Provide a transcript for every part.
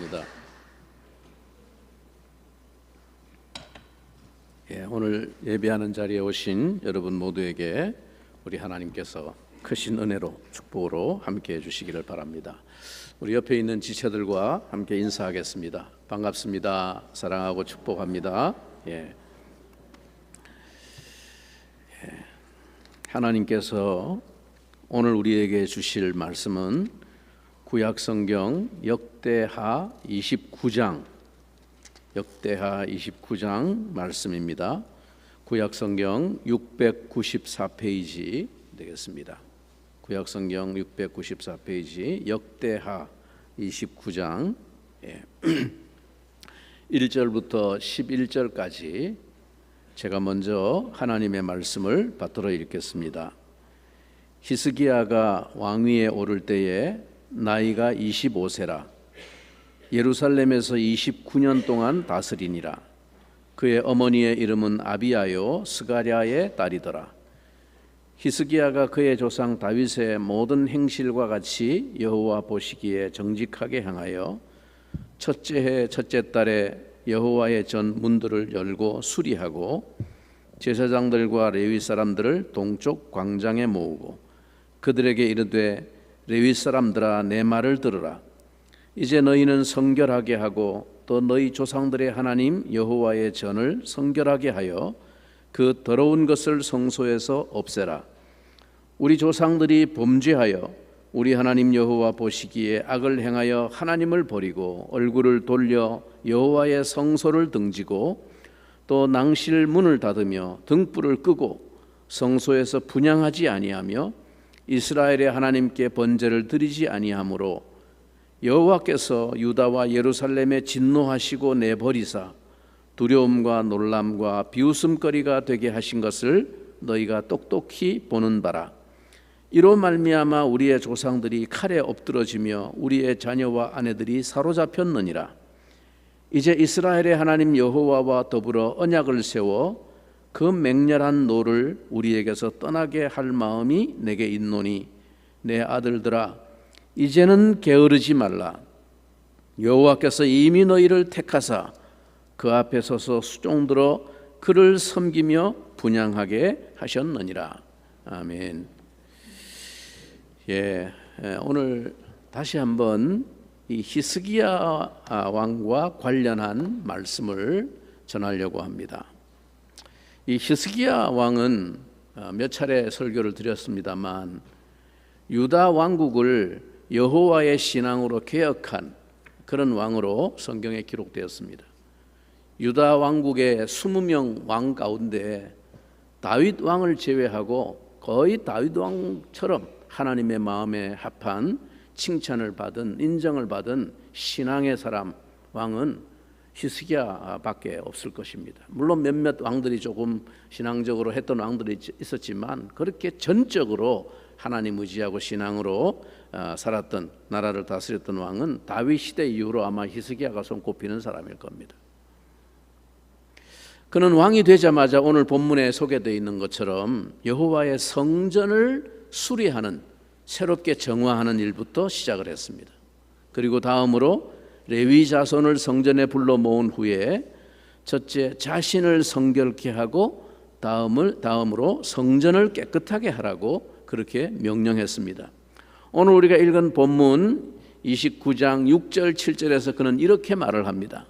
기도하겠습니다. 오늘 예배하는 자리에 오신 여러분 모두에게 우리 하나님께서 크신 은혜로 축복으로 함께해 주시기를 바랍니다. 우리 옆에 있는 지체들과 함께 인사하겠습니다. 반갑습니다. 사랑하고 축복합니다. 하나님께서 오늘 우리에게 주실 말씀은 구약성경 역대하 29장 말씀입니다. 구약성경 694페이지 되겠습니다. 구약성경 694페이지 역대하 29장 1절부터 11절까지 제가 먼저 하나님의 말씀을 받들어 읽겠습니다. 히스기야가 왕위에 오를 때에 나이가 25세라 예루살렘에서 29년 동안 다스리니라. 그의 어머니의 이름은 아비야요 스가랴의 딸이더라. 히스기야가 그의 조상 다윗의 모든 행실과 같이 여호와 보시기에 정직하게 행하여 첫째 해 첫째 달에 여호와의 전 문들을 열고 수리하고 제사장들과 레위 사람들을 동쪽 광장에 모으고 그들에게 이르되 레위 사람들아 내 말을 들으라. 이제 너희는 성결하게 하고 또 너희 조상들의 하나님 여호와의 전을 성결하게 하여 그 더러운 것을 성소에서 없애라. 우리 조상들이 범죄하여 우리 하나님 여호와 보시기에 악을 행하여 하나님을 버리고 얼굴을 돌려 여호와의 성소를 등지고 또 낭실 문을 닫으며 등불을 끄고 성소에서 분향하지 아니하며 이스라엘의 하나님께 번제를 드리지 아니하므로 여호와께서 유다와 예루살렘에 진노하시고 내버리사 두려움과 놀람과 비웃음거리가 되게 하신 것을 너희가 똑똑히 보는 바라. 이로 말미암아 우리의 조상들이 칼에 엎드러지며 우리의 자녀와 아내들이 사로잡혔느니라. 이제 이스라엘의 하나님 여호와와 더불어 언약을 세워 그 맹렬한 노를 우리에게서 떠나게 할 마음이 내게 있노니 내 아들들아 이제는 게으르지 말라. 여호와께서 이미 너희를 택하사 그 앞에 서서 수종들어 그를 섬기며 분향하게 하셨느니라. 아멘. 오늘 다시 한번 이 히스기야 왕과 관련한 말씀을 전하려고 합니다. 이 히스기야 왕은 몇 차례 설교를 드렸습니다만 유다 왕국을 여호와의 신앙으로 개혁한 그런 왕으로 성경에 기록되었습니다. 유다 왕국의 20명 왕 가운데 다윗 왕을 제외하고 거의 다윗 왕처럼 하나님의 마음에 합한 칭찬을 받은 인정을 받은 신앙의 사람 왕은 히스기야밖에 없을 것입니다. 물론 몇몇 왕들이 조금 신앙적으로 했던 왕들이 있었지만 그렇게 전적으로 하나님 의지하고 신앙으로 살았던 나라를 다스렸던 왕은 다윗 시대 이후로 아마 히스기야가 손꼽히는 사람일 겁니다. 그는 왕이 되자마자 오늘 본문에 소개되어 있는 것처럼 여호와의 성전을 수리하는 새롭게 정화하는 일부터 시작을 했습니다. 그리고 다음으로 레위 자손을 성전에 불러 모은 후에 첫째 자신을 성결케 하고 다음으로 성전을 깨끗하게 하라고 그렇게 명령했습니다. 오늘 우리가 읽은 본문 29장 6절 7절에서 그는 이렇게 말을 합니다.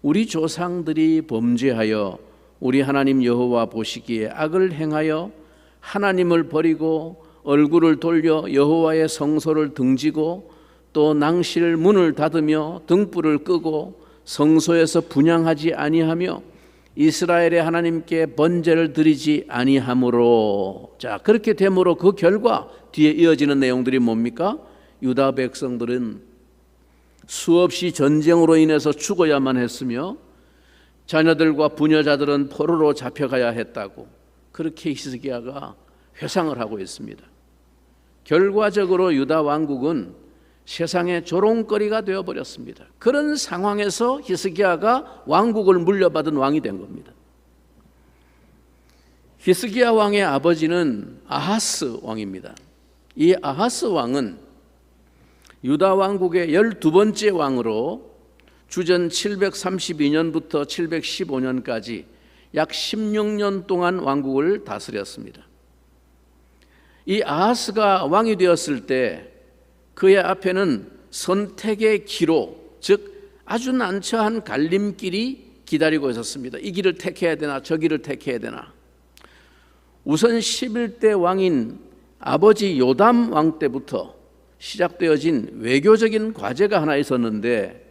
우리 조상들이 범죄하여 우리 하나님 여호와 보시기에 악을 행하여 하나님을 버리고 얼굴을 돌려 여호와의 성소를 등지고 또 낭실 문을 닫으며 등불을 끄고 성소에서 분향하지 아니하며 이스라엘의 하나님께 번제를 드리지 아니하므로. 자, 그렇게 되므로 그 결과 뒤에 이어지는 내용들이 뭡니까? 유다 백성들은 수없이 전쟁으로 인해서 죽어야만 했으며 자녀들과 부녀자들은 포로로 잡혀가야 했다고 그렇게 히스기야가 회상을 하고 있습니다. 결과적으로 유다 왕국은 세상의 조롱거리가 되어버렸습니다. 그런 상황에서 히스기야가 왕국을 물려받은 왕이 된 겁니다. 히스기야 왕의 아버지는 아하스 왕입니다. 이 아하스 왕은 유다 왕국의 12번째 왕으로 주전 732년부터 715년까지 약 16년 동안 왕국을 다스렸습니다. 이 아하스가 왕이 되었을 때 그의 앞에는 선택의 기로, 즉 아주 난처한 갈림길이 기다리고 있었습니다. 이 길을 택해야 되나 저 길을 택해야 되나. 우선 11대 왕인 아버지 요담 왕 때부터 시작되어진 외교적인 과제가 하나 있었는데,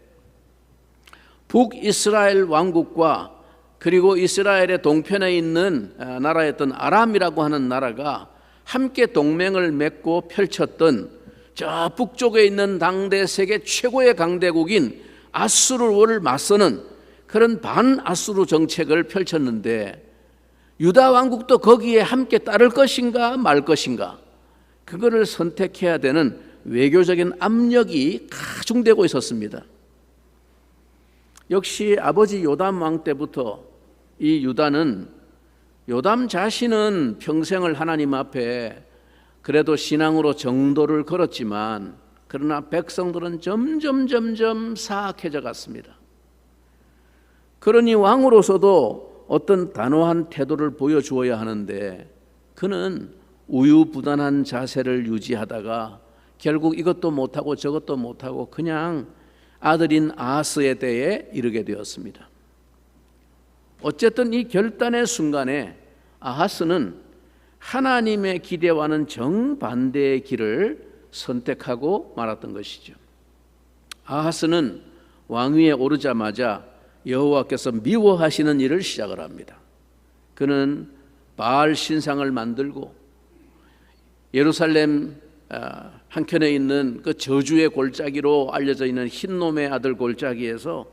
북이스라엘 왕국과 그리고 이스라엘의 동편에 있는 나라였던 아람이라고 하는 나라가 함께 동맹을 맺고 펼쳤던 저 북쪽에 있는 당대 세계 최고의 강대국인 아수르를 맞서는 그런 반아수르 정책을 펼쳤는데, 유다 왕국도 거기에 함께 따를 것인가 말 것인가, 그거를 선택해야 되는 외교적인 압력이 가중되고 있었습니다. 역시 아버지 요담 왕 때부터 이 유다는, 요담 자신은 평생을 하나님 앞에 그래도 신앙으로 정도를 걸었지만, 그러나 백성들은 점점 사악해져 갔습니다. 그러니 왕으로서도 어떤 단호한 태도를 보여주어야 하는데, 그는 우유부단한 자세를 유지하다가 결국 이것도 못하고 저것도 못하고 그냥 아들인 아하스에 대해 이르게 되었습니다. 어쨌든 이 결단의 순간에 아하스는 하나님의 기대와는 정반대의 길을 선택하고 말았던 것이죠. 아하스는 왕위에 오르자마자 여호와께서 미워하시는 일을 시작을 합니다. 그는 바알 신상을 만들고 예루살렘 한켠에 있는 그 저주의 골짜기로 알려져 있는 흰놈의 아들 골짜기에서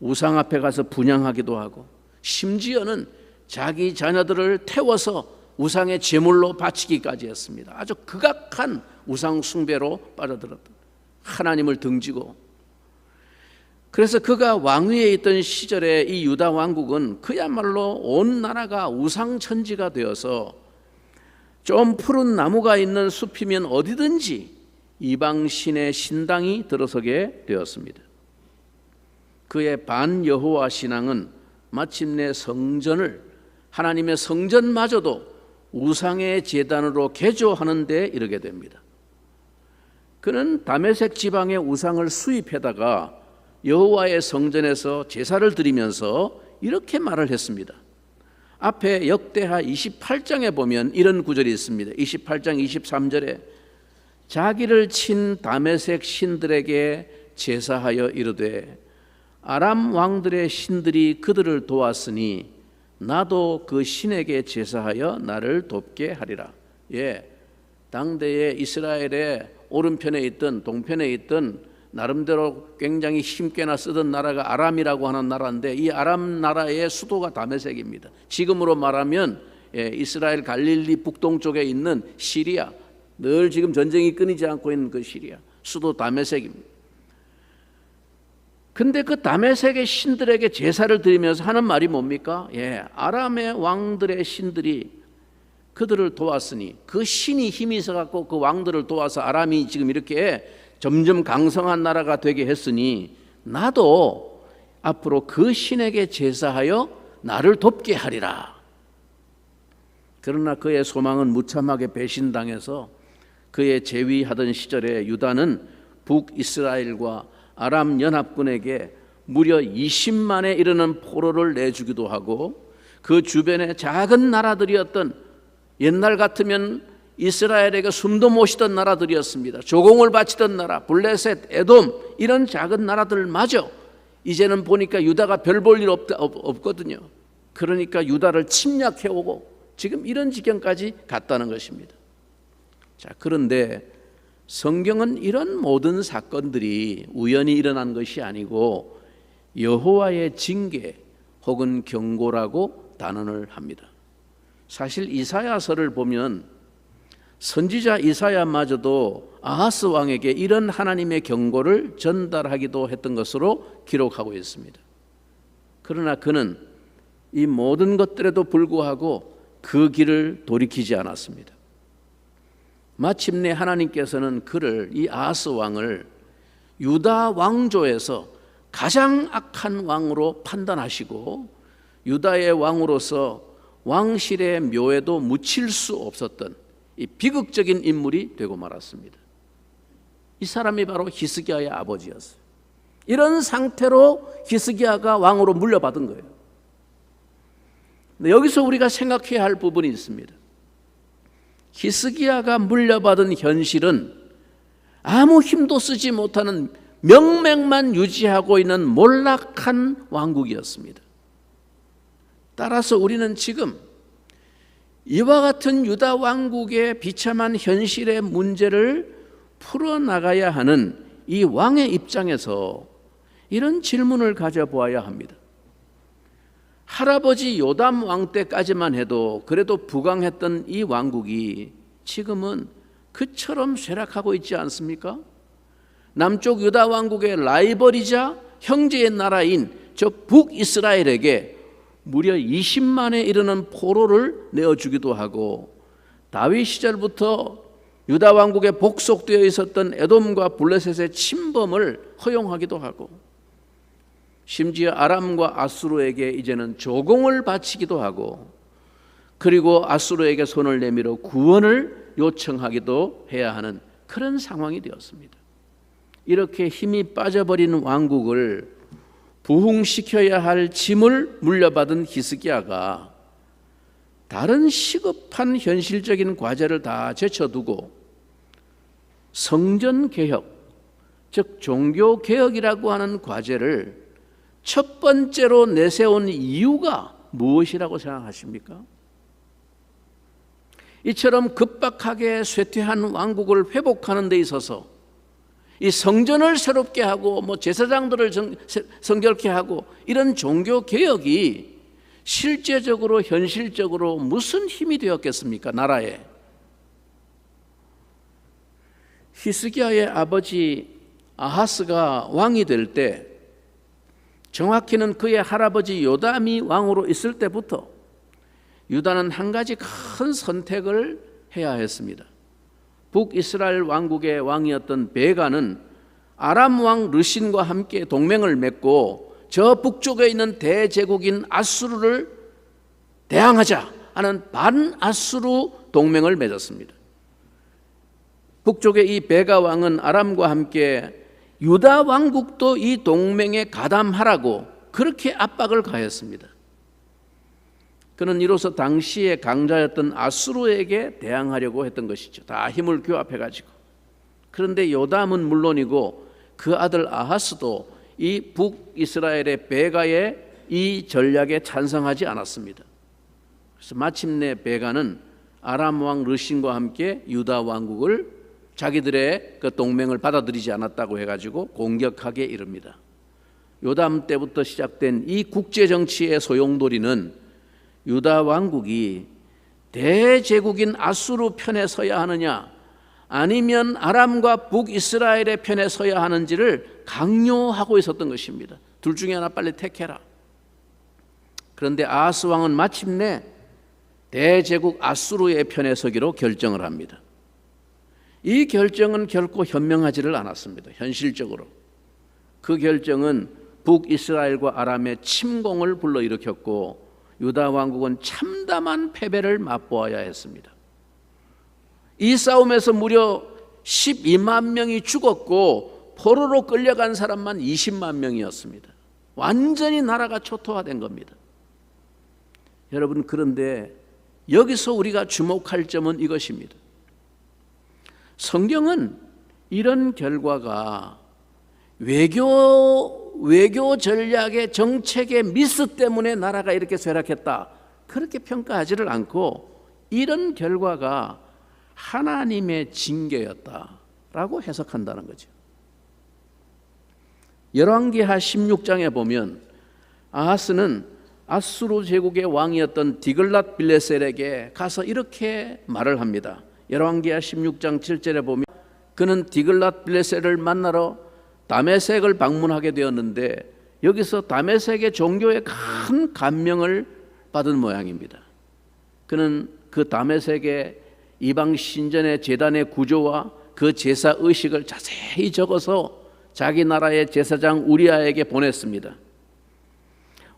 우상 앞에 가서 분향하기도 하고, 심지어는 자기 자녀들을 태워서 우상의 제물로 바치기까지 했습니다. 아주 극악한 우상 숭배로 빠져들었던, 하나님을 등지고. 그래서 그가 왕위에 있던 시절에 이 유다 왕국은 그야말로 온 나라가 우상천지가 되어서 좀 푸른 나무가 있는 숲이면 어디든지 이방신의 신당이 들어서게 되었습니다. 그의 반여호와 신앙은 마침내 성전을, 하나님의 성전마저도 우상의 제단으로 개조하는 데 이르게 됩니다. 그는 다메섹 지방의 우상을 수입해다가 여호와의 성전에서 제사를 드리면서 이렇게 말을 했습니다. 앞에 역대하 28장에 보면 이런 구절이 있습니다. 28장 23절에 자기를 친 다메섹 신들에게 제사하여 이르되 아람 왕들의 신들이 그들을 도왔으니 나도 그 신에게 제사하여 나를 돕게 하리라. 당대에 이스라엘의 오른편에 있던, 동편에 있던 나름대로 굉장히 힘께나 쓰던 나라가 아람이라고 하는 나라인데, 이 아람 나라의 수도가 다메섹입니다. 지금으로 말하면 이스라엘 갈릴리 북동쪽에 있는 시리아, 늘 지금 전쟁이 끊이지 않고 있는 그 시리아 수도 다메섹입니다. 근데 그 다메섹의 신들에게 제사를 드리면서 하는 말이 뭡니까? 아람의 왕들의 신들이 그들을 도왔으니, 그 신이 힘이 있어갖고 그 왕들을 도와서 아람이 지금 이렇게 점점 강성한 나라가 되게 했으니 나도 앞으로 그 신에게 제사하여 나를 돕게 하리라. 그러나 그의 소망은 무참하게 배신당해서 그의 재위하던 시절에 유다는 북이스라엘과 아람 연합군에게 무려 20만에 이르는 포로를 내주기도 하고, 그 주변의 작은 나라들이었던, 옛날 같으면 이스라엘에게 숨도 못 쉬던 나라들이었습니다. 조공을 바치던 나라, 블레셋, 에돔, 이런 작은 나라들마저 이제는 보니까 유다가 별 볼 일 없거든요. 그러니까 유다를 침략해오고 지금 이런 지경까지 갔다는 것입니다. 자, 그런데 성경은 이런 모든 사건들이 우연히 일어난 것이 아니고 여호와의 징계 혹은 경고라고 단언을 합니다. 사실 이사야서를 보면 선지자 이사야마저도 아하스 왕에게 이런 하나님의 경고를 전달하기도 했던 것으로 기록하고 있습니다. 그러나 그는 이 모든 것들에도 불구하고 그 길을 돌이키지 않았습니다. 마침내 하나님께서는 그를, 이 아하스 왕을 유다 왕조에서 가장 악한 왕으로 판단하시고 유다의 왕으로서 왕실의 묘에도 묻힐 수 없었던 이 비극적인 인물이 되고 말았습니다. 이 사람이 바로 히스기야의 아버지였어요. 이런 상태로 히스기야가 왕으로 물려받은 거예요. 근데 여기서 우리가 생각해야 할 부분이 있습니다. 히스기야가 물려받은 현실은 아무 힘도 쓰지 못하는 명맥만 유지하고 있는 몰락한 왕국이었습니다. 따라서 우리는 지금 이와 같은 유다 왕국의 비참한 현실의 문제를 풀어나가야 하는 이 왕의 입장에서 이런 질문을 가져보아야 합니다. 할아버지 요담 왕 때까지만 해도 그래도 부강했던 이 왕국이 지금은 그처럼 쇠락하고 있지 않습니까? 남쪽 유다 왕국의 라이벌이자 형제의 나라인 저 북이스라엘에게 무려 20만에 이르는 포로를 내어주기도 하고, 다윗 시절부터 유다 왕국에 복속되어 있었던 에돔과 블레셋의 침범을 허용하기도 하고, 심지어 아람과 아수르에게 이제는 조공을 바치기도 하고, 그리고 아수르에게 손을 내밀어 구원을 요청하기도 해야 하는 그런 상황이 되었습니다. 이렇게 힘이 빠져버린 왕국을 부흥시켜야 할 짐을 물려받은 히스기야가 다른 시급한 현실적인 과제를 다 제쳐두고 성전개혁, 즉 종교개혁이라고 하는 과제를 첫 번째로 내세운 이유가 무엇이라고 생각하십니까? 이처럼 급박하게 쇠퇴한 왕국을 회복하는 데 있어서 이 성전을 새롭게 하고 제사장들을 성결케 하고 이런 종교개혁이 실제적으로 현실적으로 무슨 힘이 되었겠습니까? 나라에. 히스기야의 아버지 아하스가 왕이 될 때, 정확히는 그의 할아버지 요담이 왕으로 있을 때부터 유다는 한 가지 큰 선택을 해야 했습니다. 북이스라엘 왕국의 왕이었던 베가는 아람 왕 르신과 함께 동맹을 맺고 저 북쪽에 있는 대제국인 아수르를 대항하자 하는 반아수르 동맹을 맺었습니다. 북쪽의 이 베가 왕은 아람과 함께 유다 왕국도 이 동맹에 가담하라고 그렇게 압박을 가했습니다. 그는 이로써 당시의 강자였던 아수르에게 대항하려고 했던 것이죠. 다 힘을 규합해가지고. 그런데 요담은 물론이고 그 아들 아하스도 이 북이스라엘의 베가의 이 전략에 찬성하지 않았습니다. 그래서 마침내 베가는 아람 왕 르신과 함께 유다 왕국을 자기들의 그 동맹을 받아들이지 않았다고 해가지고 공격하게 이릅니다. 요담 때부터 시작된 이 국제정치의 소용돌이는 유다 왕국이 대제국인 아수르 편에 서야 하느냐 아니면 아람과 북이스라엘의 편에 서야 하는지를 강요하고 있었던 것입니다. 둘 중에 하나 빨리 택해라. 그런데 아하스 왕은 마침내 대제국 아수르의 편에 서기로 결정을 합니다. 이 결정은 결코 현명하지를 않았습니다. 현실적으로. 그 결정은 북이스라엘과 아람의 침공을 불러일으켰고 유다 왕국은 참담한 패배를 맛보아야 했습니다. 이 싸움에서 무려 12만 명이 죽었고 포로로 끌려간 사람만 20만 명이었습니다. 완전히 나라가 초토화된 겁니다. 여러분, 그런데 여기서 우리가 주목할 점은 이것입니다. 성경은 이런 결과가 외교 전략의 정책의 미스 때문에 나라가 이렇게 쇠락했다, 그렇게 평가하지를 않고 이런 결과가 하나님의 징계였다라고 해석한다는 거죠. 열왕기하 16장에 보면 아하스는 아수르 제국의 왕이었던 디글랏 빌레셀에게 가서 이렇게 말을 합니다. 열왕기하 16장 7절에 보면 그는 디글랏 빌레셀을 만나러 다메섹을 방문하게 되었는데 여기서 다메섹의 종교에 큰 감명을 받은 모양입니다. 그는 그 다메섹의 이방 신전의 제단의 구조와 그 제사 의식을 자세히 적어서 자기 나라의 제사장 우리아에게 보냈습니다.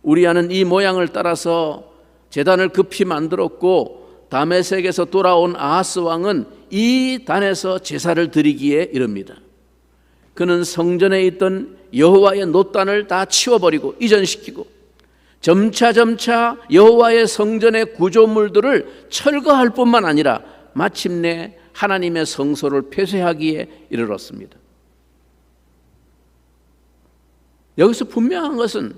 우리아는 이 모양을 따라서 제단을 급히 만들었고 다메섹에서 돌아온 아하스 왕은 이 단에서 제사를 드리기에 이릅니다. 그는 성전에 있던 여호와의 놋단을 다 치워버리고 이전시키고 점차 여호와의 성전의 구조물들을 철거할 뿐만 아니라 마침내 하나님의 성소를 폐쇄하기에 이르렀습니다. 여기서 분명한 것은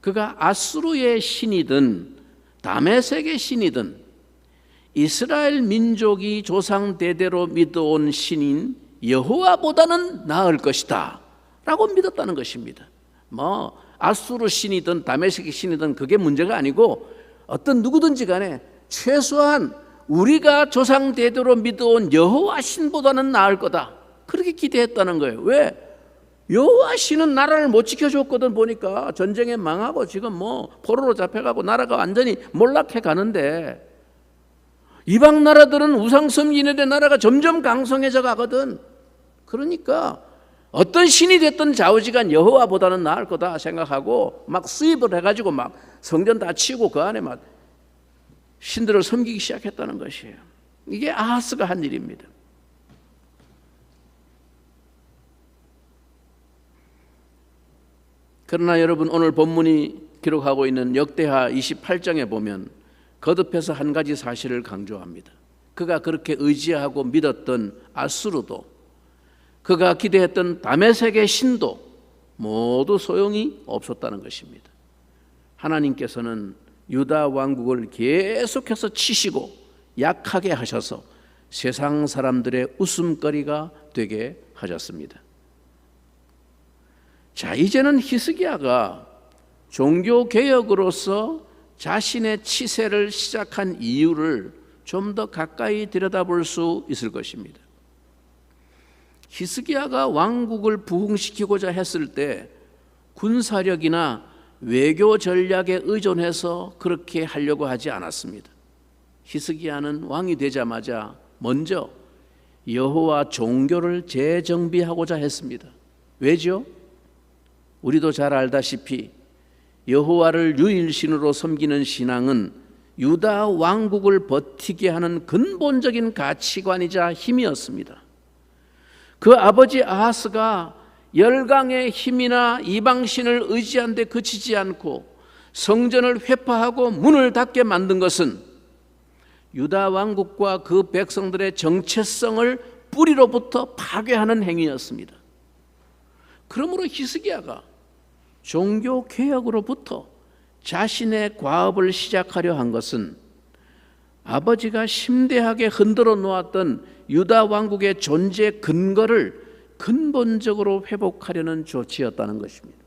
그가 아수르의 신이든 다메섹의 신이든 이스라엘 민족이 조상 대대로 믿어온 신인 여호와보다는 나을 것이다 라고 믿었다는 것입니다. 아수르 신이든 다메섹의 신이든 그게 문제가 아니고 어떤 누구든지 간에 최소한 우리가 조상 대대로 믿어온 여호와 신보다는 나을 거다, 그렇게 기대했다는 거예요. 왜? 여호와 신은 나라를 못 지켜줬거든. 보니까 전쟁에 망하고 지금 포로로 잡혀가고 나라가 완전히 몰락해 가는데 이방 나라들은 우상 섬기는데 나라가 점점 강성해져 가거든. 그러니까 어떤 신이 됐든 좌우지간 여호와보다는 나을 거다 생각하고 막 수입을 해가지고 막 성전 다 치우고 그 안에 막 신들을 섬기기 시작했다는 것이에요. 이게 아하스가 한 일입니다. 그러나 여러분, 오늘 본문이 기록하고 있는 역대하 28장에 보면 거듭해서 한 가지 사실을 강조합니다. 그가 그렇게 의지하고 믿었던 아수르도, 그가 기대했던 다메섹의 신도 모두 소용이 없었다는 것입니다. 하나님께서는 유다 왕국을 계속해서 치시고 약하게 하셔서 세상 사람들의 웃음거리가 되게 하셨습니다. 자, 이제는 히스기야가 종교개혁으로서 자신의 치세를 시작한 이유를 좀 더 가까이 들여다볼 수 있을 것입니다. 히스기야가 왕국을 부흥시키고자 했을 때 군사력이나 외교 전략에 의존해서 그렇게 하려고 하지 않았습니다. 히스기야는 왕이 되자마자 먼저 여호와 종교를 재정비하고자 했습니다. 왜죠? 우리도 잘 알다시피 여호와를 유일신으로 섬기는 신앙은 유다 왕국을 버티게 하는 근본적인 가치관이자 힘이었습니다. 그 아버지 아하스가 열강의 힘이나 이방신을 의지한 데 그치지 않고 성전을 회파하고 문을 닫게 만든 것은 유다 왕국과 그 백성들의 정체성을 뿌리로부터 파괴하는 행위였습니다. 그러므로 히스기야가 종교 개혁으로부터 자신의 과업을 시작하려 한 것은 아버지가 심대하게 흔들어 놓았던 유다 왕국의 존재 근거를 근본적으로 회복하려는 조치였다는 것입니다.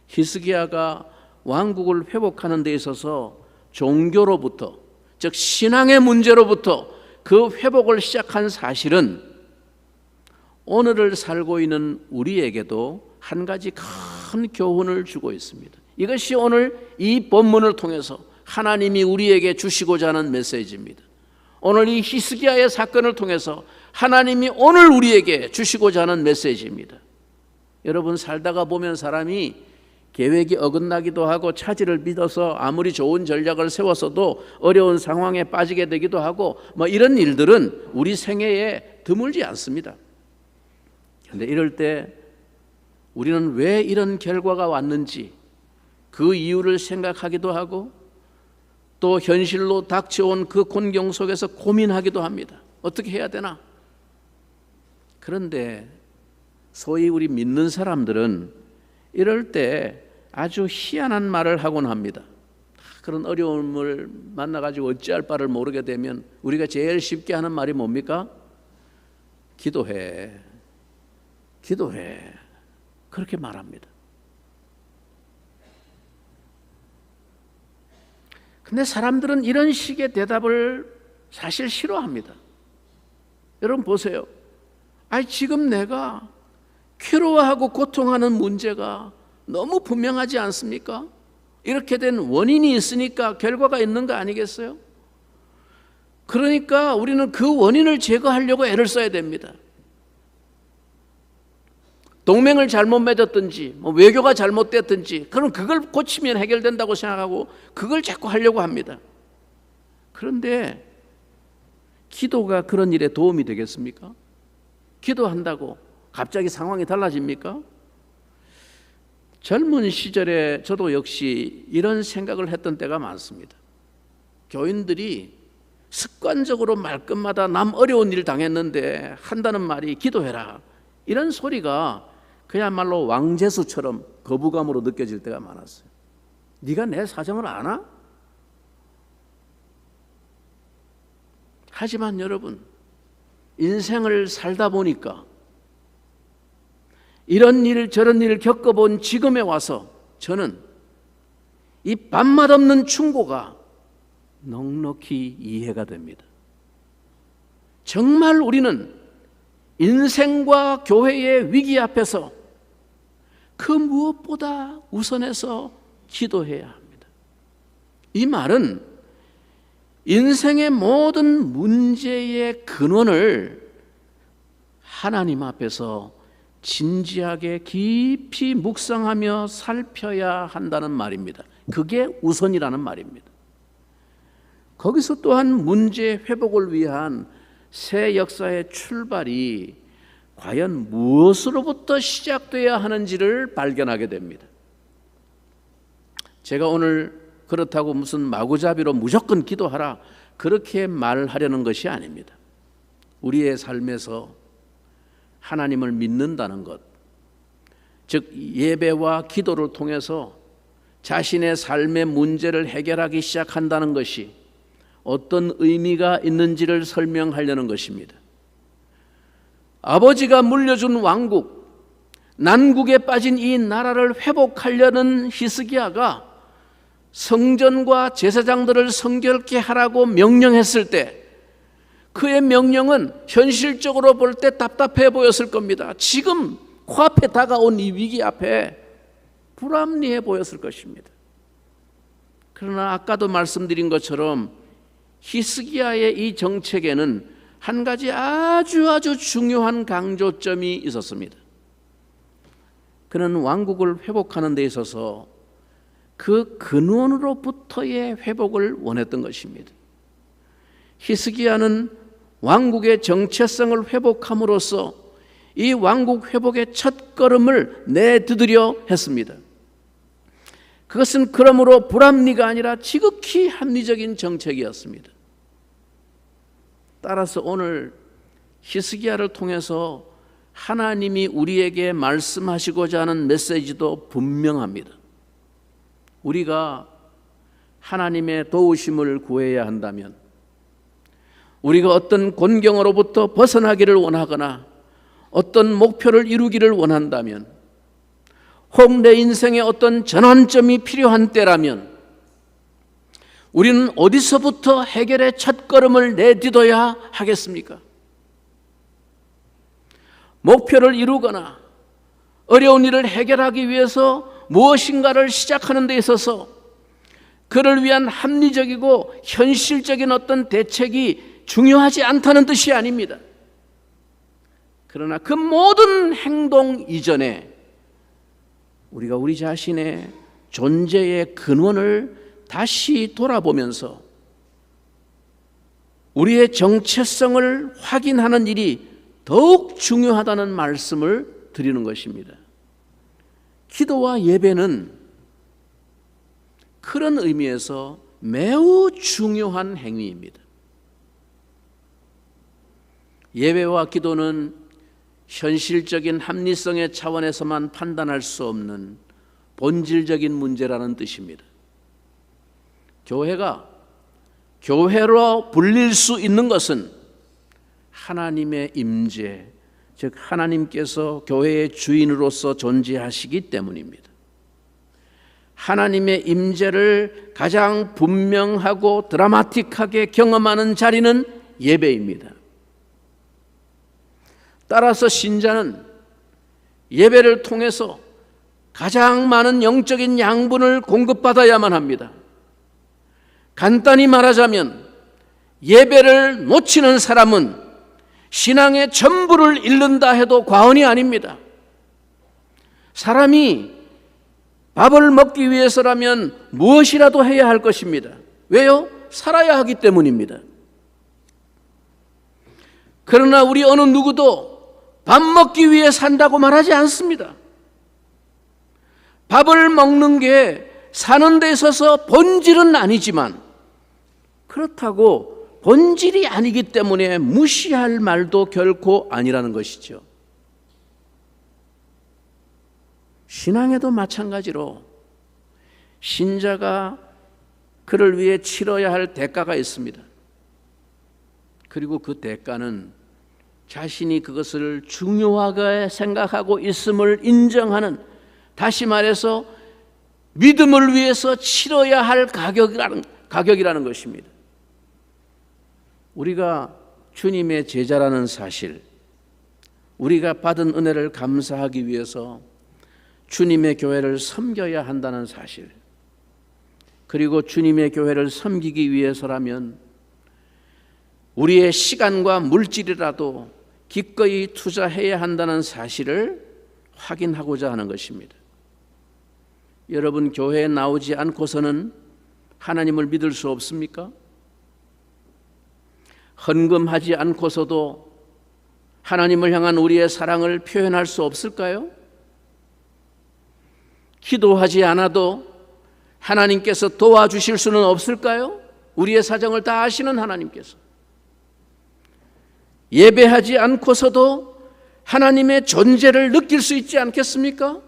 히스기야가 왕국을 회복하는 데 있어서 종교로부터, 즉 신앙의 문제로부터 그 회복을 시작한 사실은 오늘을 살고 있는 우리에게도 한 가지 큰 교훈을 주고 있습니다. 이것이 오늘 이 본문을 통해서 하나님이 우리에게 주시고자 하는 메시지입니다. 오늘 이 히스기야의 사건을 통해서 하나님이 오늘 우리에게 주시고자 하는 메시지입니다. 여러분, 살다가 보면 사람이 계획이 어긋나기도 하고 차질을 빚어서 아무리 좋은 전략을 세웠어도 어려운 상황에 빠지게 되기도 하고 이런 일들은 우리 생애에 드물지 않습니다. 그런데 이럴 때 우리는 왜 이런 결과가 왔는지 그 이유를 생각하기도 하고 또 현실로 닥쳐온 그 곤경 속에서 고민하기도 합니다. 어떻게 해야 되나? 그런데 소위 우리 믿는 사람들은 이럴 때 아주 희한한 말을 하곤 합니다. 그런 어려움을 만나가지고 어찌할 바를 모르게 되면 우리가 제일 쉽게 하는 말이 뭡니까? 기도해. 기도해. 그렇게 말합니다. 근데 사람들은 이런 식의 대답을 사실 싫어합니다. 여러분 보세요. 지금 내가 괴로워하고 고통하는 문제가 너무 분명하지 않습니까? 이렇게 된 원인이 있으니까 결과가 있는 거 아니겠어요? 그러니까 우리는 그 원인을 제거하려고 애를 써야 됩니다. 동맹을 잘못 맺었든지 외교가 잘못됐든지 그럼 그걸 고치면 해결된다고 생각하고 그걸 자꾸 하려고 합니다. 그런데 기도가 그런 일에 도움이 되겠습니까? 기도한다고 갑자기 상황이 달라집니까? 젊은 시절에 저도 역시 이런 생각을 했던 때가 많습니다. 교인들이 습관적으로 말끝마다 남 어려운 일 당했는데 한다는 말이 기도해라, 이런 소리가 그야말로 왕재수처럼 거부감으로 느껴질 때가 많았어요. 네가 내 사정을 아나? 하지만 여러분, 인생을 살다 보니까 이런 일 저런 일을 겪어본 지금에 와서 저는 이 밤맛 없는 충고가 넉넉히 이해가 됩니다. 정말 우리는 인생과 교회의 위기 앞에서 그 무엇보다 우선해서 기도해야 합니다. 이 말은 인생의 모든 문제의 근원을 하나님 앞에서 진지하게 깊이 묵상하며 살펴야 한다는 말입니다. 그게 우선이라는 말입니다. 거기서 또한 문제 회복을 위한 새 역사의 출발이 과연 무엇으로부터 시작돼야 하는지를 발견하게 됩니다. 제가 오늘 그렇다고 무슨 마구잡이로 무조건 기도하라 그렇게 말하려는 것이 아닙니다. 우리의 삶에서 하나님을 믿는다는 것, 즉 예배와 기도를 통해서 자신의 삶의 문제를 해결하기 시작한다는 것이 어떤 의미가 있는지를 설명하려는 것입니다. 아버지가 물려준 왕국, 난국에 빠진 이 나라를 회복하려는 히스기야가 성전과 제사장들을 성결케 하라고 명령했을 때 그의 명령은 현실적으로 볼 때 답답해 보였을 겁니다. 지금 코앞에 다가온 이 위기 앞에 불합리해 보였을 것입니다. 그러나 아까도 말씀드린 것처럼 히스기야의 이 정책에는 한 가지 아주 중요한 강조점이 있었습니다. 그는 왕국을 회복하는 데 있어서 그 근원으로부터의 회복을 원했던 것입니다. 히스기야는 왕국의 정체성을 회복함으로써 이 왕국 회복의 첫걸음을 내디디려 했습니다. 그것은 그러므로 불합리가 아니라 지극히 합리적인 정책이었습니다. 따라서 오늘 히스기야를 통해서 하나님이 우리에게 말씀하시고자 하는 메시지도 분명합니다. 우리가 하나님의 도우심을 구해야 한다면, 우리가 어떤 곤경으로부터 벗어나기를 원하거나 어떤 목표를 이루기를 원한다면, 혹 내 인생에 어떤 전환점이 필요한 때라면 우리는 어디서부터 해결의 첫걸음을 내딛어야 하겠습니까? 목표를 이루거나 어려운 일을 해결하기 위해서 무엇인가를 시작하는 데 있어서 그를 위한 합리적이고 현실적인 어떤 대책이 중요하지 않다는 뜻이 아닙니다. 그러나 그 모든 행동 이전에 우리가 우리 자신의 존재의 근원을 다시 돌아보면서 우리의 정체성을 확인하는 일이 더욱 중요하다는 말씀을 드리는 것입니다. 기도와 예배는 그런 의미에서 매우 중요한 행위입니다. 예배와 기도는 현실적인 합리성의 차원에서만 판단할 수 없는 본질적인 문제라는 뜻입니다. 교회가 교회로 불릴 수 있는 것은 하나님의 임재, 즉 하나님께서 교회의 주인으로서 존재하시기 때문입니다. 하나님의 임재를 가장 분명하고 드라마틱하게 경험하는 자리는 예배입니다. 따라서 신자는 예배를 통해서 가장 많은 영적인 양분을 공급받아야만 합니다. 간단히 말하자면 예배를 놓치는 사람은 신앙의 전부를 잃는다 해도 과언이 아닙니다. 사람이 밥을 먹기 위해서라면 무엇이라도 해야 할 것입니다. 왜요? 살아야 하기 때문입니다. 그러나 우리 어느 누구도 밥 먹기 위해 산다고 말하지 않습니다. 밥을 먹는 게 사는 데 있어서 본질은 아니지만 그렇다고 본질이 아니기 때문에 무시할 말도 결코 아니라는 것이죠. 신앙에도 마찬가지로 신자가 그를 위해 치러야 할 대가가 있습니다. 그리고 그 대가는 자신이 그것을 중요하게 생각하고 있음을 인정하는, 다시 말해서 믿음을 위해서 치러야 할 가격이라는 것입니다. 우리가 주님의 제자라는 사실, 우리가 받은 은혜를 감사하기 위해서 주님의 교회를 섬겨야 한다는 사실, 그리고 주님의 교회를 섬기기 위해서라면 우리의 시간과 물질이라도 기꺼이 투자해야 한다는 사실을 확인하고자 하는 것입니다. 여러분, 교회에 나오지 않고서는 하나님을 믿을 수 없습니까? 헌금하지 않고서도 하나님을 향한 우리의 사랑을 표현할 수 없을까요? 기도하지 않아도 하나님께서 도와주실 수는 없을까요? 우리의 사정을 다 아시는 하나님께서. 예배하지 않고서도 하나님의 존재를 느낄 수 있지 않겠습니까?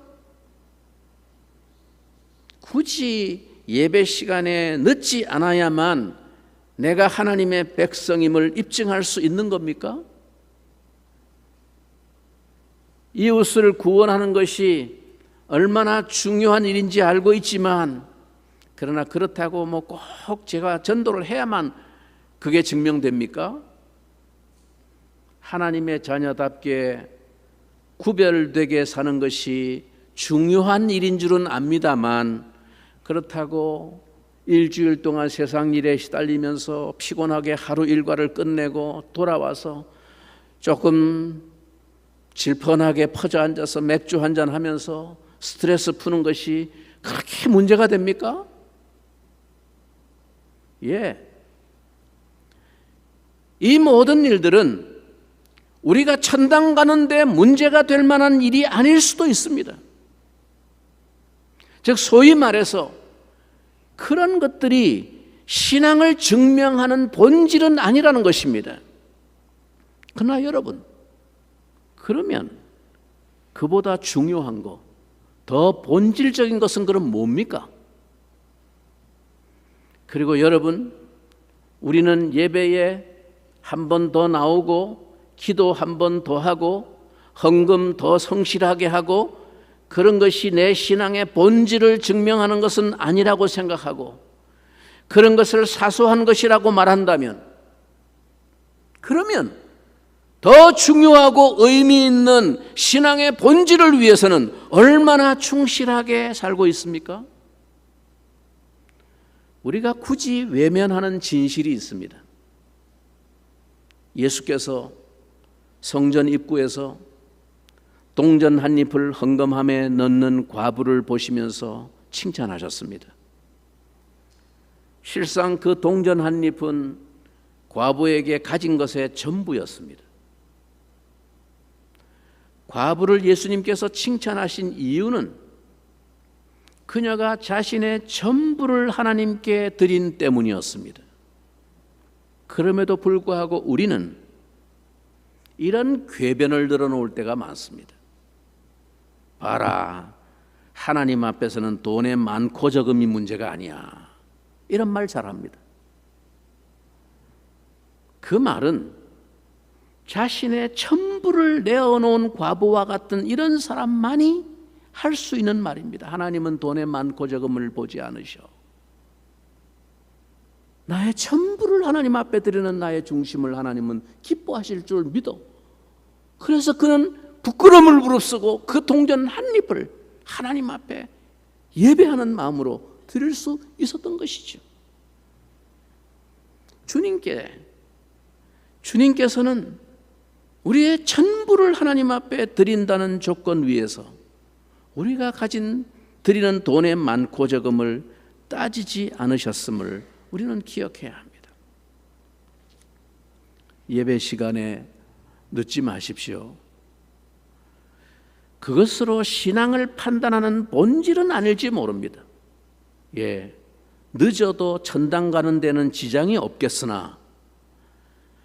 굳이 예배 시간에 늦지 않아야만 내가 하나님의 백성임을 입증할 수 있는 겁니까? 이웃을 구원하는 것이 얼마나 중요한 일인지 알고 있지만, 그러나 그렇다고 꼭 제가 전도를 해야만 그게 증명됩니까? 하나님의 자녀답게 구별되게 사는 것이 중요한 일인 줄은 압니다만, 그렇다고 일주일 동안 세상 일에 시달리면서 피곤하게 하루 일과를 끝내고 돌아와서 조금 질펀하게 퍼져 앉아서 맥주 한잔 하면서 스트레스 푸는 것이 그렇게 문제가 됩니까? 예. 이 모든 일들은 우리가 천당 가는데 문제가 될 만한 일이 아닐 수도 있습니다. 즉 소위 말해서 그런 것들이 신앙을 증명하는 본질은 아니라는 것입니다. 그러나 여러분, 그러면 그보다 중요한 거, 더 본질적인 것은 그럼 뭡니까? 그리고 여러분, 우리는 예배에 한 번 더 나오고 기도 한 번 더 하고 헌금 더 성실하게 하고 그런 것이 내 신앙의 본질을 증명하는 것은 아니라고 생각하고 그런 것을 사소한 것이라고 말한다면, 그러면 더 중요하고 의미 있는 신앙의 본질을 위해서는 얼마나 충실하게 살고 있습니까? 우리가 굳이 외면하는 진실이 있습니다. 예수께서 성전 입구에서 동전 한 잎을 헌금함에 넣는 과부를 보시면서 칭찬하셨습니다. 실상 그 동전 한 잎은 과부에게 가진 것의 전부였습니다. 과부를 예수님께서 칭찬하신 이유는 그녀가 자신의 전부를 하나님께 드린 때문이었습니다. 그럼에도 불구하고 우리는 이런 궤변을 늘어놓을 때가 많습니다. 봐라, 하나님 앞에서는 돈의 많고 적음이 문제가 아니야, 이런 말 잘합니다. 그 말은 자신의 전부를 내어놓은 과부와 같은 이런 사람만이 할 수 있는 말입니다. 하나님은 돈의 많고 적음을 보지 않으셔. 나의 전부를 하나님 앞에 드리는 나의 중심을 하나님은 기뻐하실 줄 믿어. 그래서 그는 부끄러움을 무릅쓰고 그 동전 한 잎을 하나님 앞에 예배하는 마음으로 드릴 수 있었던 것이죠. 주님께서는 우리의 전부를 하나님 앞에 드린다는 조건 위에서 우리가 드리는 돈의 많고 적음을 따지지 않으셨음을 우리는 기억해야 합니다. 예배 시간에 늦지 마십시오. 그것으로 신앙을 판단하는 본질은 아닐지 모릅니다. 늦어도 천당 가는 데는 지장이 없겠으나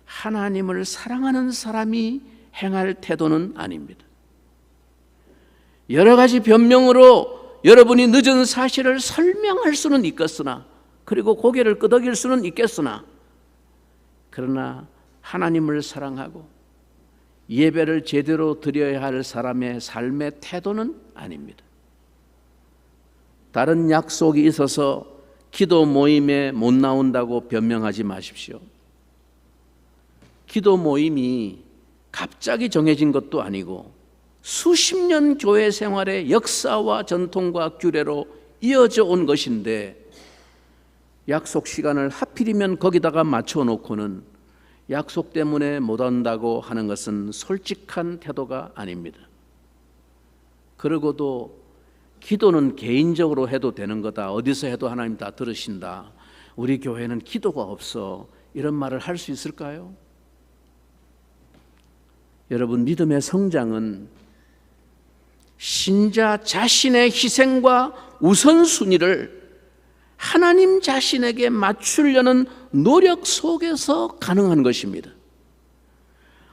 하나님을 사랑하는 사람이 행할 태도는 아닙니다. 여러 가지 변명으로 여러분이 늦은 사실을 설명할 수는 있겠으나, 그리고 고개를 끄덕일 수는 있겠으나, 그러나 하나님을 사랑하고 예배를 제대로 드려야 할 사람의 삶의 태도는 아닙니다. 다른 약속이 있어서 기도 모임에 못 나온다고 변명하지 마십시오. 기도 모임이 갑자기 정해진 것도 아니고 수십 년 교회 생활의 역사와 전통과 규례로 이어져 온 것인데, 약속 시간을 하필이면 거기다가 맞춰 놓고는 약속 때문에 못 온다고 하는 것은 솔직한 태도가 아닙니다. 그러고도 기도는 개인적으로 해도 되는 거다, 어디서 해도 하나님 다 들으신다, 우리 교회는 기도가 없어, 이런 말을 할 수 있을까요? 여러분, 믿음의 성장은 신자 자신의 희생과 우선순위를 하나님 자신에게 맞추려는 노력 속에서 가능한 것입니다.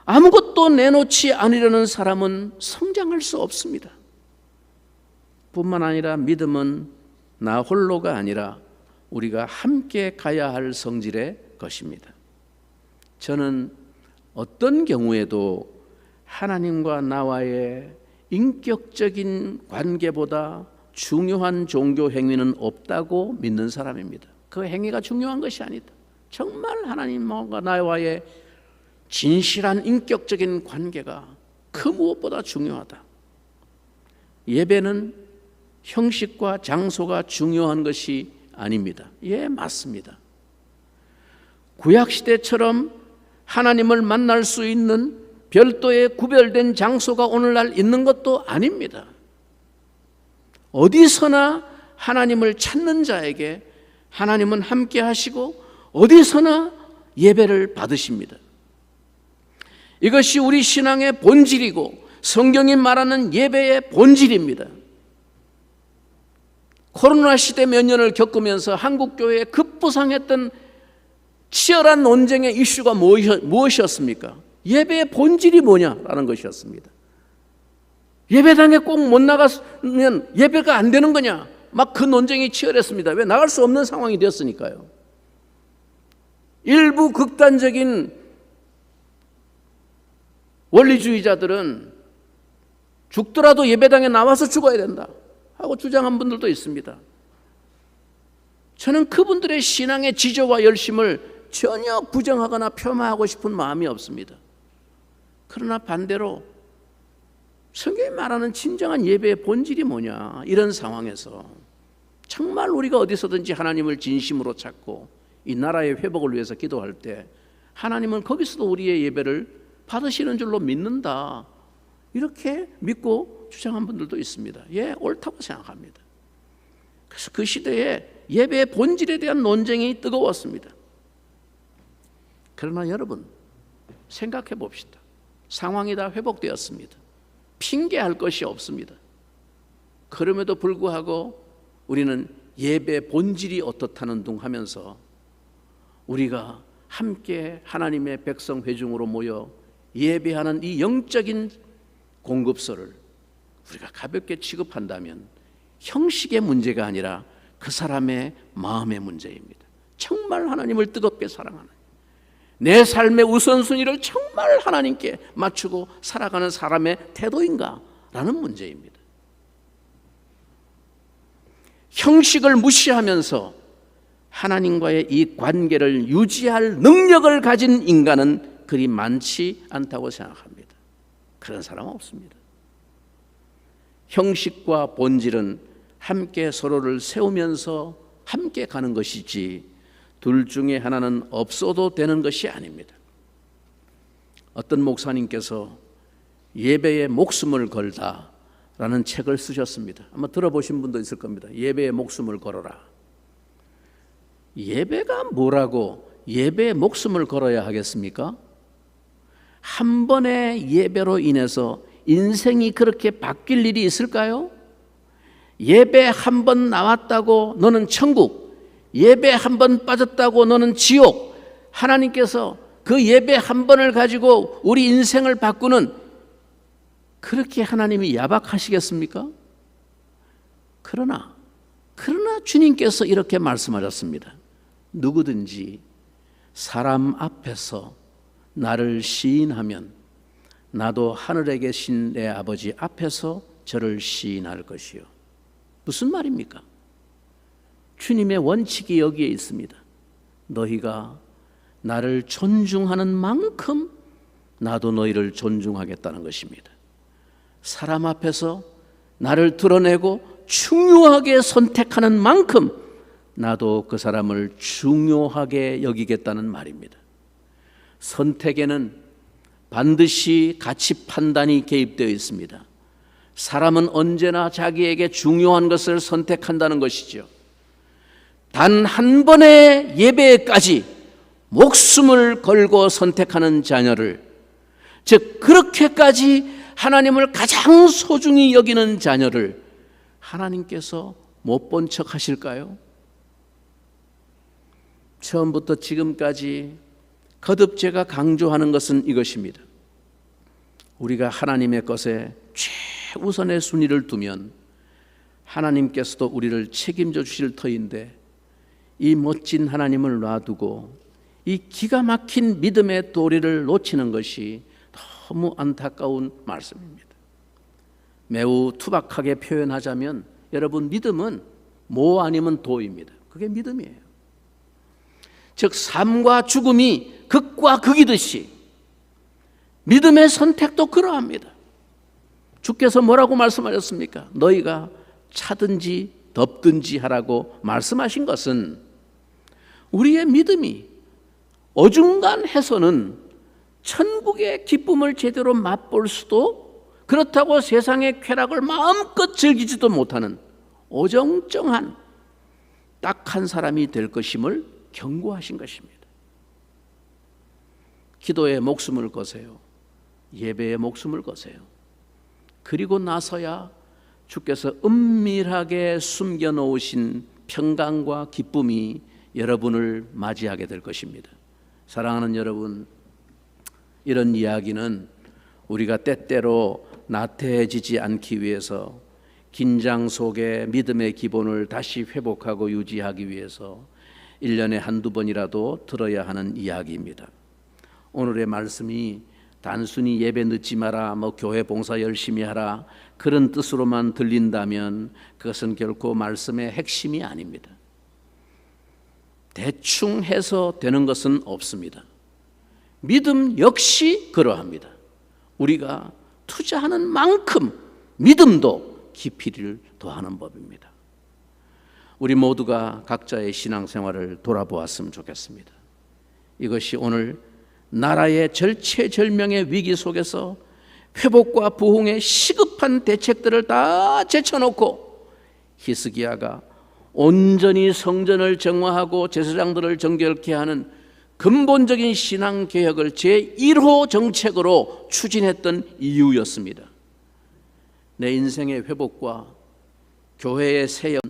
아무것도 내놓지 않으려는 사람은 성장할 수 없습니다. 뿐만 아니라 믿음은 나 홀로가 아니라 우리가 함께 가야 할 성질의 것입니다. 저는 어떤 경우에도 하나님과 나와의 인격적인 관계보다 중요한 종교 행위는 없다고 믿는 사람입니다. 그 행위가 중요한 것이 아니다. 정말 하나님과 나와의 진실한 인격적인 관계가 그 무엇보다 중요하다. 예배는 형식과 장소가 중요한 것이 아닙니다. 맞습니다. 구약시대처럼 하나님을 만날 수 있는 별도의 구별된 장소가 오늘날 있는 것도 아닙니다. 어디서나 하나님을 찾는 자에게 하나님은 함께 하시고 어디서나 예배를 받으십니다. 이것이 우리 신앙의 본질이고 성경이 말하는 예배의 본질입니다. 코로나 시대 몇 년을 겪으면서 한국 교회에 급부상했던 치열한 논쟁의 이슈가 무엇이었습니까? 예배의 본질이 뭐냐라는 것이었습니다. 예배당에 꼭 못 나가면 예배가 안 되는 거냐? 막 그 논쟁이 치열했습니다. 왜? 나갈 수 없는 상황이 되었으니까요. 일부 극단적인 원리주의자들은 죽더라도 예배당에 나와서 죽어야 된다 하고 주장한 분들도 있습니다. 저는 그분들의 신앙의 지조와 열심을 전혀 부정하거나 폄하하고 싶은 마음이 없습니다. 그러나 반대로 성경이 말하는 진정한 예배의 본질이 뭐냐, 이런 상황에서 정말 우리가 어디서든지 하나님을 진심으로 찾고 이 나라의 회복을 위해서 기도할 때 하나님은 거기서도 우리의 예배를 받으시는 줄로 믿는다, 이렇게 믿고 주장한 분들도 있습니다. 옳다고 생각합니다. 그래서 그 시대에 예배의 본질에 대한 논쟁이 뜨거웠습니다. 그러나 여러분, 생각해 봅시다. 상황이 다 회복되었습니다. 핑계할 것이 없습니다. 그럼에도 불구하고 우리는 예배 본질이 어떻다는 둥 하면서 우리가 함께 하나님의 백성 회중으로 모여 예배하는 이 영적인 공급소를 우리가 가볍게 취급한다면 형식의 문제가 아니라 그 사람의 마음의 문제입니다. 정말 하나님을 뜨겁게 사랑하는, 내 삶의 우선순위를 정말 하나님께 맞추고 살아가는 사람의 태도인가? 라는 문제입니다. 형식을 무시하면서 하나님과의 이 관계를 유지할 능력을 가진 인간은 그리 많지 않다고 생각합니다. 그런 사람은 없습니다. 형식과 본질은 함께 서로를 세우면서 함께 가는 것이지 둘 중에 하나는 없어도 되는 것이 아닙니다. 어떤 목사님께서 예배에 목숨을 걸다 라는 책을 쓰셨습니다. 아마 들어보신 분도 있을 겁니다. 예배에 목숨을 걸어라. 예배가 뭐라고 예배에 목숨을 걸어야 하겠습니까? 한 번의 예배로 인해서 인생이 그렇게 바뀔 일이 있을까요? 예배 한 번 나왔다고 너는 천국, 예배 한 번 빠졌다고 너는 지옥. 하나님께서 그 예배 한 번을 가지고 우리 인생을 바꾸는, 그렇게 하나님이 야박하시겠습니까? 그러나 주님께서 이렇게 말씀하셨습니다. 누구든지 사람 앞에서 나를 시인하면 나도 하늘에 계신 내 아버지 앞에서 저를 시인할 것이요. 무슨 말입니까? 주님의 원칙이 여기에 있습니다. 너희가 나를 존중하는 만큼 나도 너희를 존중하겠다는 것입니다. 사람 앞에서 나를 드러내고 중요하게 선택하는 만큼 나도 그 사람을 중요하게 여기겠다는 말입니다. 선택에는 반드시 가치 판단이 개입되어 있습니다. 사람은 언제나 자기에게 중요한 것을 선택한다는 것이죠. 단 한 번의 예배까지 목숨을 걸고 선택하는 자녀를, 즉 그렇게까지 하나님을 가장 소중히 여기는 자녀를 하나님께서 못 본 척 하실까요? 처음부터 지금까지 거듭 제가 강조하는 것은 이것입니다. 우리가 하나님의 것에 최우선의 순위를 두면 하나님께서도 우리를 책임져 주실 터인데, 이 멋진 하나님을 놔두고 이 기가 막힌 믿음의 도리를 놓치는 것이 너무 안타까운 말씀입니다. 매우 투박하게 표현하자면 여러분, 믿음은 모 아니면 도입니다. 그게 믿음이에요. 즉 삶과 죽음이 극과 극이듯이 믿음의 선택도 그러합니다. 주께서 뭐라고 말씀하셨습니까? 너희가 차든지 덥든지 하라고 말씀하신 것은 우리의 믿음이 어중간해서는 천국의 기쁨을 제대로 맛볼 수도, 그렇다고 세상의 쾌락을 마음껏 즐기지도 못하는 어정쩡한 딱한 사람이 될 것임을 경고하신 것입니다. 기도에 목숨을 거세요. 예배에 목숨을 거세요. 그리고 나서야 주께서 은밀하게 숨겨놓으신 평강과 기쁨이 여러분을 맞이하게 될 것입니다. 사랑하는 여러분, 이런 이야기는 우리가 때때로 나태해지지 않기 위해서, 긴장 속에 믿음의 기본을 다시 회복하고 유지하기 위해서 1년에 한두 번이라도 들어야 하는 이야기입니다. 오늘의 말씀이 단순히 예배 늦지 마라, 교회 봉사 열심히 하라, 그런 뜻으로만 들린다면 그것은 결코 말씀의 핵심이 아닙니다. 대충 해서 되는 것은 없습니다. 믿음 역시 그러합니다. 우리가 투자하는 만큼 믿음도 깊이를 더하는 법입니다. 우리 모두가 각자의 신앙생활을 돌아보았으면 좋겠습니다. 이것이 오늘 나라의 절체절명의 위기 속에서 회복과 부흥의 시급한 대책들을 다 제쳐놓고 히스기야가 온전히 성전을 정화하고 제사장들을 정결케 하는 근본적인 신앙개혁을 제1호 정책으로 추진했던 이유였습니다. 내 인생의 회복과 교회의 세연,